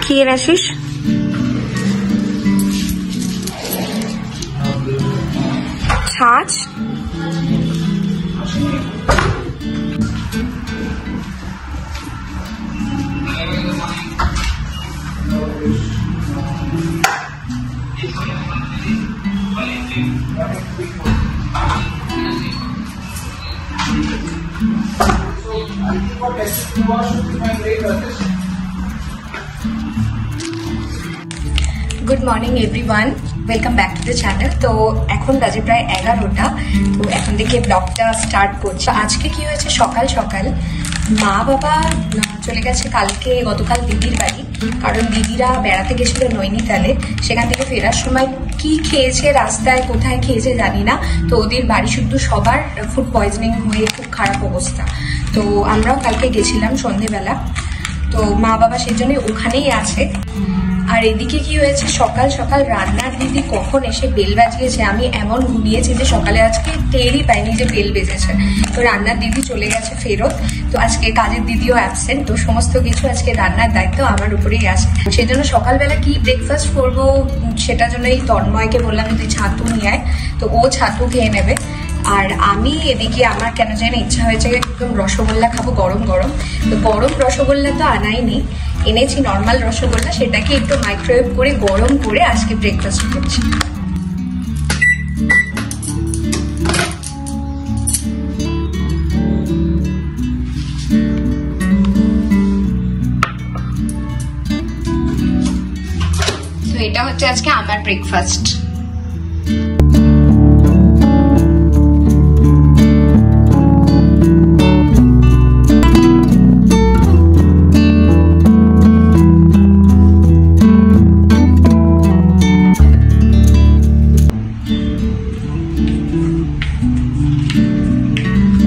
কি এনেছিস? ছাঁচ, good morning everyone, welcome back to the channel. তো এখন বাজে প্রায় 11টা। তো এখন থেকে ব্লগটা স্টার্ট করছি। আজকে কি হয়েছে, সকাল সকাল মা বাবা চলে গেছে গতকাল দিদির বাড়ি, কারণ দিদিরা বেড়াতে গেছিল নৈনিতালে। সেখান থেকে ফেরার সময় কি খেয়েছে, রাস্তায় কোথায় খেয়েছে জানি না। তো ওদের বাড়ি শুধু সবার ফুড পয়জনিং হয়ে খুব খারাপ অবস্থা। তো আমরাও কালকে গেছিলাম সন্ধেবেলা। তো মা বাবা সেই জন্য ওখানেই আছে। আর এদিকে কি হয়েছে, সকাল সকাল রান্নার দিদি কখন এসে বেল বাজিয়েছে, আমি এমন ঘুমিয়েছি যে সকালে আজকে টেরই পাইনি যে বেল বেজেছে। তো রান্নার দিদি চলে গেছে ফেরত। তো আজকে কাজের দিদিও অ্যাবসেন্ট। তো সমস্ত কিছু আজকে রান্নার দায়িত্ব আমার উপরেই আছে। সেই জন্য সকালবেলা কি ব্রেকফাস্ট করবো সেটার জন্য এই তন্ময়কে বললাম তুই ছাতু নিয়ে আয়। তো ও ছাতু খেয়ে নেবে। আর আমি এদিকে আমার কেন জানি ইচ্ছা হয়েছে একদম রসগোল্লা খাবো গরম গরম। তো গরম রসগোল্লা তো আনাই নেই, এনেছি নর্মাল রসগোল্লা। সেটাকে একটু মাইক্রোওয়েভ করে গরম করে আজকে ব্রেকফাস্ট করছি। তো এটা হচ্ছে আজকে আমার ব্রেকফাস্ট।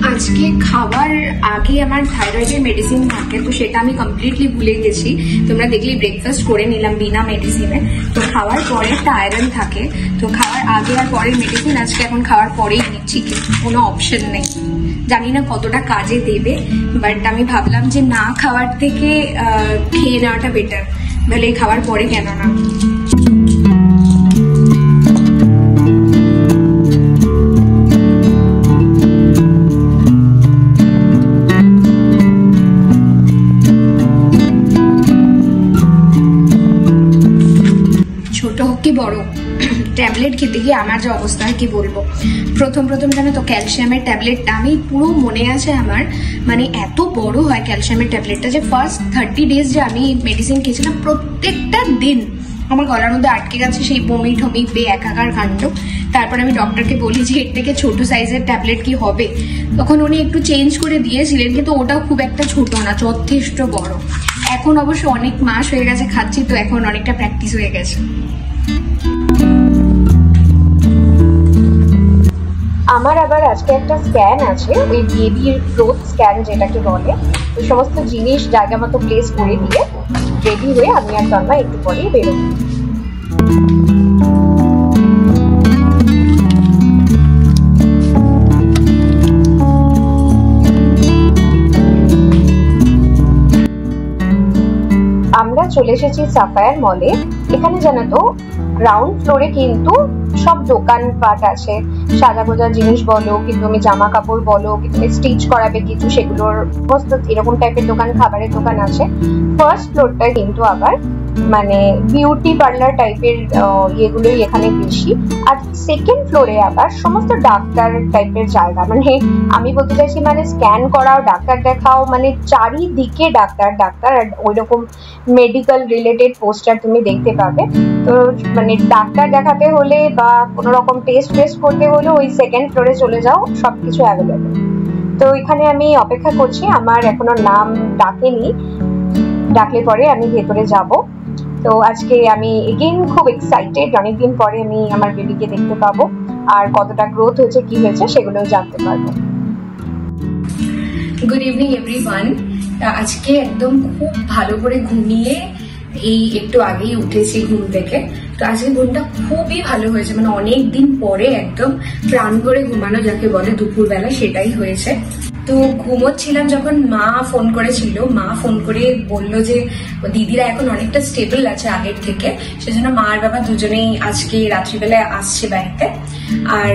আজকে খাওয়ার আগে আমার থাইরয়েডের মেডিসিন থাকে, তো সেটা আমি কমপ্লিটলি ভুলে গেছি। তোমরা দেখলি ব্রেকফাস্ট করে নিলাম বিনা মেডিসিনে। তো খাওয়ার পরে একটা আয়রন থাকে, তো খাওয়ার আগে আর পরের মেডিসিন আজকে এখন খাওয়ার পরেই নিচ্ছি, কোনো অপশন নেই। জানি না কতটা কাজে দেবে, বাট আমি ভাবলাম যে না খাওয়ার থেকে খেয়ে নেওয়াটা বেটার, তাহলে খাওয়ার পরে কেন না। ছোট হোক কি বড়, ট্যাবলেট খেতে গিয়ে আমার যে অবস্থা কি বলবো। প্রথম জানো তো ক্যালসিয়ামের ট্যাবলেটটা আমি পুরো মনে আছে আমার, মানে এত বড় হয় ক্যালসিয়ামের ট্যাবলেটটা যে ফার্স্ট 30 ডেজ যে আমি মেডিসিন খেয়েছিলাম প্রত্যেকটা দিন আমার গলার মধ্যে আটকে গেছে সেই বমি ঠমি একাকার কাণ্ড। তারপর আমি ডক্টরকে বলি যে এর থেকে ছোট সাইজের ট্যাবলেট কি হবে, তখন উনি একটু চেঞ্জ করে দিয়েছিলেন, কিন্তু ওটাও খুব একটা ছোট না, যথেষ্ট বড়। এখন অবশ্য অনেক মাস হয়ে গেছে খাচ্ছি, তো এখন অনেকটা প্র্যাকটিস হয়ে গেছে। আমার আবার আজকে একটা স্ক্যান আছে, ওই বেবির গ্রোথ স্ক্যান যেটাকে বলে। তো সমস্ত জিনিস জায়গা মতো প্লেস করে দিয়ে রেডি হয়ে আমি আর তন্ময় একটু পরেই বেরোবো। আমরা চলে এসেছি সাফায়ার মলে। এখানে জানো তো গ্রাউন্ড ফ্লোরে কিন্তু সব দোকানপাট আছে, সাজা গোজা জিনিস বলো কি তুমি জামা কাপড় বলো কি তুমি স্টিচ করাবে কিছু, সেগুলোর সমস্ত এরকম টাইপের দোকান, খাবারের দোকান আছে। ফার্স্ট ফ্লোরটা কিন্তু আবার মানে বিউটি পার্লার টাইপের ইয়েগুলোই এখানে বেশি। আর সেকেন্ড ফ্লোরে আবার সমস্ত ডাক্তার টাইপের জায়গা, মানে আমি বলতে চাইছি মানে স্ক্যান করাও ডাক্তার দেখাও, মানে চারিদিকে ডাক্তার আর ওইরকম মেডিকেল রিলেটেড পোস্টার তুমি দেখতে পাবে। তো মানে ডাক্তার দেখাতে হলে বা কোনো রকম টেস্ট করতে হলে ওই সেকেন্ড ফ্লোরে চলে যাও, সবকিছু অ্যাভেলেবেল। তো এখানে আমি অপেক্ষা করছি, আমার এখনো নাম ডাকেনি, ডাকলে পরে আমি ভেতরে যাব। তো আজকে আমি এগেইন খুব এক্সাইটেড, অনেকদিন পরে আমি আমার বেবিকে দেখতে পাবো আর কতটা গ্রোথ হয়েছে কি হয়েছে সেগুলো জানতে পারবো। Good evening everyone. আজকে একদম খুব ভালো করে ঘুমিয়ে এই একটু আগেই উঠেছি ঘুম থেকে। তো আজকে ঘুমটা খুবই ভালো হয়েছে, মানে অনেকদিন পরে একদম প্রাণ ভরে ঘুমানো যাকে বলে দুপুরবেলা, সেটাই হয়েছে। তো ঘুমোচ্ছিলাম যখন মা ফোন করেছিল, মা ফোন করে বললো যে দিদিরা এখন অনেকটা স্টেবল আছে আগের থেকে, সেজন্য মা আর বাবা দুজনেই আজকে রাত্রিবেলায় আসছে বাড়িতে। আর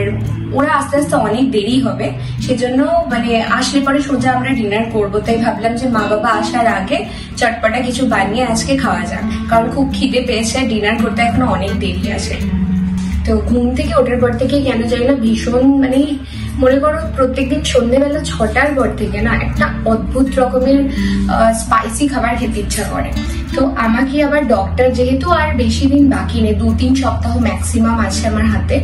ওরা আস্তে আস্তে অনেক দেরি হবে, সেজন্য মানে আসলে পরে সোজা আমরা ডিনার করবো। তাই ভাবলাম যে মা বাবা আসার আগে চটপটা কিছু বানিয়ে আজকে খাওয়া যাক, কারণ খুব খিদে পেয়েছে, ডিনার করতে এখনো অনেক দেরি আছে। তো ঘুম থেকে ওঠার পর থেকে কেন জানি না ভীষণ মানে মনে করো প্রত্যেকদিন সন্ধ্যেবেলা 6টার পর থেকে না একটা অদ্ভুত রকমের স্পাইসি খাবার খেতে ইচ্ছা করে। তো আমাকে আবার ডক্টর, যেহেতু আর বেশি দিন বাকি নেই, 2-3 সপ্তাহ ম্যাক্সিমাম আছে আমার হাতে,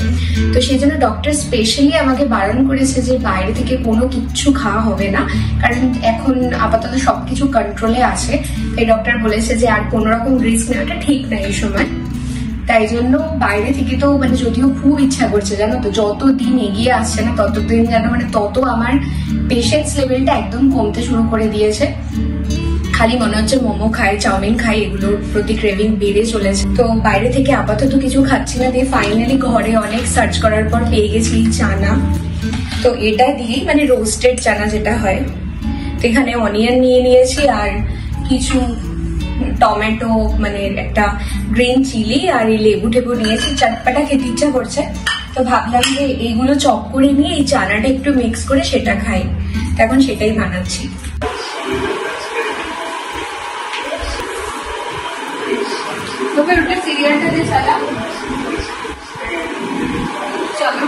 তো সেই জন্য ডক্টর স্পেশালি আমাকে বারণ করেছে যে বাইরে থেকে কোনো কিচ্ছু খাওয়া হবে না, কারণ এখন আপাতত সবকিছু কন্ট্রোলে আছে। তাই ডক্টর বলেছে যে আর কোনো রকম রিস্ক নেওয়াটা ঠিক না এই সময়। তাই জন্য বাইরে থেকে তো মানে যদিও খুব ইচ্ছা করছে জানো তো, যত দিন এগিয়ে আসছে না ততদিন যেন মানে তত আমার পেশেন্স লেভেলটা একদম কমতে শুরু করে দিয়েছে। খালি মনে হচ্ছে মোমো খাই, চাউমিন খাই, এগুলোর প্রতি ক্রেভিং বেড়ে চলেছে। তো বাইরে থেকে আপাতত কিছু খাচ্ছি না, দিয়ে ফাইনালি ঘরে অনেক সার্চ করার পর পেয়ে গেছি চানা। তো এটা দিয়েই মানে রোস্টেড চানা যেটা হয়, তো এখানে অনিয়ন নিয়ে নিয়েছি আর কিছু টমেটো, মানে একটা গ্রিন চিলি আর এই লেবু টেবু নিয়েছি। চটপটা খেতে ইচ্ছা করছে, তো ভাবলাম যে এইগুলো চপ করে নিয়ে এই চানাটা একটু মিক্স করে সেটা খাই। এখন সেটাই বানাচ্ছি। তো फिर उठे सीरियलটা দিয়ে চালা চলো।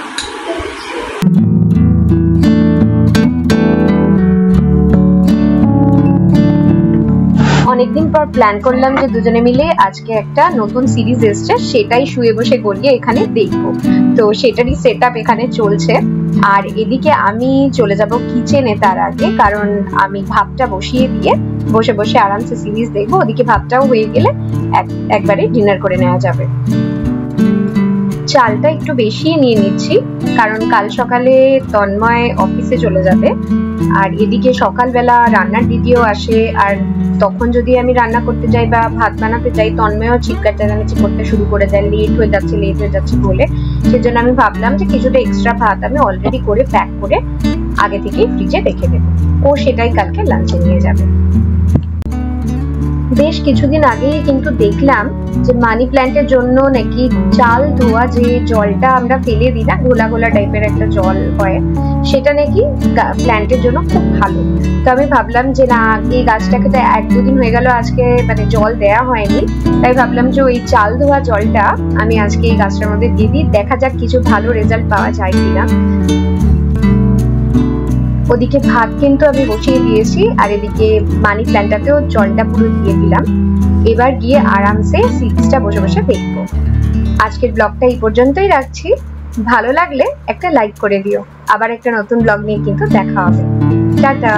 অনেকদিন পর প্ল্যান করলাম যে দুজনে মিলে আজকে একটা নতুন সিরিজ এসছে, সেটাই শুয়ে বসে গড়িয়ে এখানে দেখবো। তো সেটারই সেটআপ এখানে চলছে। আর এদিকে আমি চলে যাব কিচেনে তার আগে, কারণ আমি ভাতটা বসিয়ে দিয়ে বসে বসে আরামসে সিরিজ দেখবো। ওদিকে ভাতটাও হয়ে গেলে একবারে ডিনার করে নেওয়া যাবে। চালটা একটু বেশি নিয়ে নিচ্ছি, কারণ কাল সকালে তন্ময় অফিসে চলে যাবে। আর এদিকে সকালবেলা রান্নার দিদিও আসে, আর তখন যদি আমি রান্না করতে যাই বা ভাত বানাতে যাই, তন্ময়ও চিৎকার চেঁচামেচি করতে শুরু করে দেয়, লেট হয়ে যাচ্ছে বলে। সেজন্য আমি ভাবলাম যে কিছুটা এক্সট্রা ভাত আমি অলরেডি করে প্যাক করে আগে থেকেই ফ্রিজে রেখে দেবো, ও সেটাই কালকে লাঞ্চে নিয়ে যাবে। বেশ কিছুদিন আগেই কিন্তু দেখলাম যে মানি প্ল্যান্টের জন্য নাকি চাল ধোয়া যে জলটা আমরা ফেলে দিই না, ঘোলা ঘোলা টাইপের একটা জল হয়, সেটা নাকি প্ল্যান্টের জন্য খুব ভালো। তো আমি ভাবলাম যে না, এই গাছটাকে তো 1-2 দিন হয়ে গেল আজকে মানে জল দেয়া হয়নি, তাই ভাবলাম যে ওই চাল ধোয়া জলটা আমি আজকে এই গাছটার মধ্যে দিয়ে দিই, দেখা যাক কিছু ভালো রেজাল্ট পাওয়া যায় কিনা। ওদিকে ভাত কিন্তু আমি বসিয়ে দিয়েছি, আর এদিকে মানি প্ল্যান্টটাতেও জলটা পুরো দিয়ে দিলাম। এবার গিয়ে আরামসে সিরিজটা বসে বসে দেখবো। আজকের ব্লগটা এই পর্যন্তই রাখছি। ভালো লাগলে একটা লাইক করে দিও। আবার একটা নতুন ব্লগ নিয়ে কিন্তু দেখা হবে। টাটা।